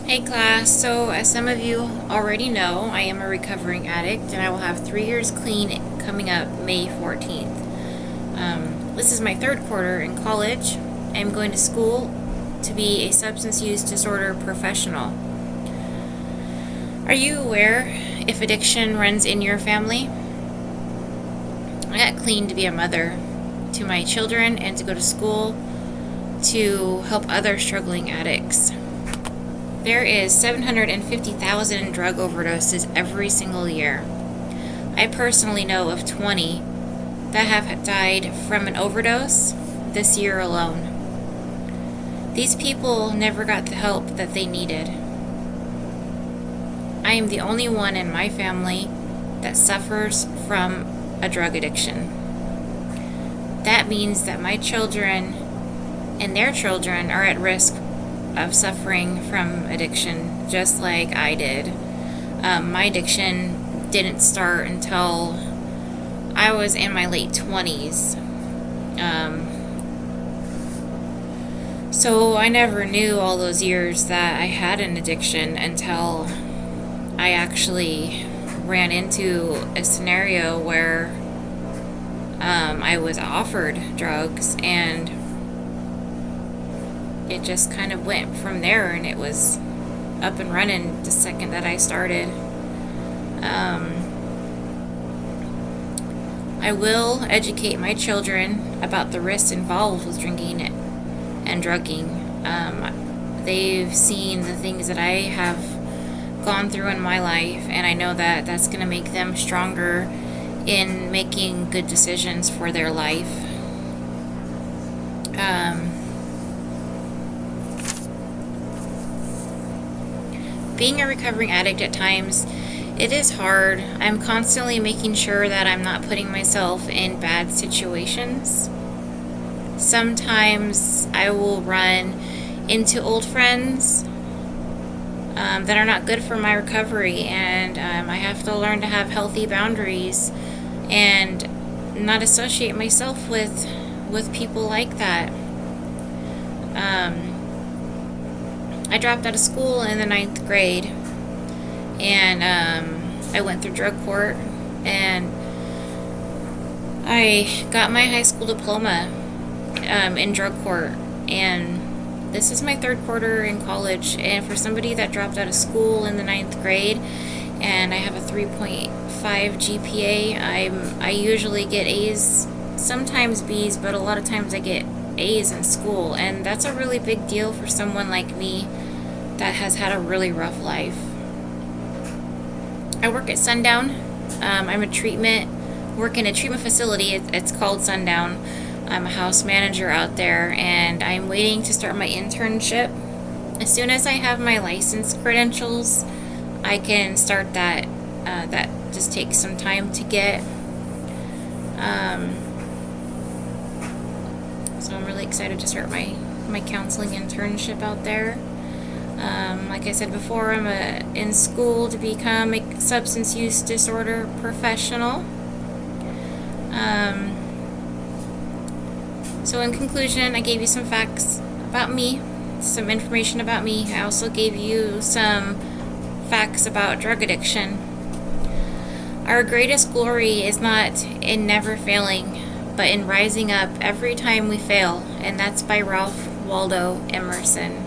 Hey class, so as some of you already know, I am a recovering addict and I will have 3 years clean coming up May 14th. This is my third quarter in college. I'm going to school to be a substance use disorder professional. Are you aware if addiction runs in your family? I got clean to be a mother to my children and to go to school to help other struggling addicts. There is 750,000 drug overdoses every single year. I personally know of 20 that have died from an overdose this year alone. These people never got the help that they needed. I am the only one in my family that suffers from a drug addiction. That means that my children and their children are at risk of suffering from addiction, just like I did. My addiction didn't start until I was in my late 20s. So I never knew all those years that I had an addiction until I actually ran into a scenario where I was offered drugs, and it just kind of went from there, and it was up and running the second that I started. I will educate my children about the risks involved with drinking and drugging. They've seen the things that I have gone through in my life, and I know that that's going to make them stronger in making good decisions for their life. Being a recovering addict at times, it is hard. I'm constantly making sure that I'm not putting myself in bad situations. Sometimes I will run into old friends that are not good for my recovery, and I have to learn to have healthy boundaries and not associate myself with people like that. I dropped out of school in the 9th grade, and I went through drug court, and I got my high school diploma in drug court, and this is my third quarter in college. And for somebody that dropped out of school in the 9th grade, and I have a 3.5 GPA, I usually get A's, sometimes B's, but a lot of times I get A's in school, and that's a really big deal for someone like me that has had a really rough life. I work at Sundown. I'm work in a treatment facility. It's called Sundown. I'm a house manager out there, and I'm waiting to start my internship. As soon as I have my license credentials, I can start that. That just takes some time to get. So I'm really excited to start my counseling internship out there. Like I said before, I'm in school to become a substance use disorder professional. So in conclusion, I gave you some facts about me, some information about me. I also gave you some facts about drug addiction. Our greatest glory is not in never failing, but in rising up every time we fail, and that's by Ralph Waldo Emerson.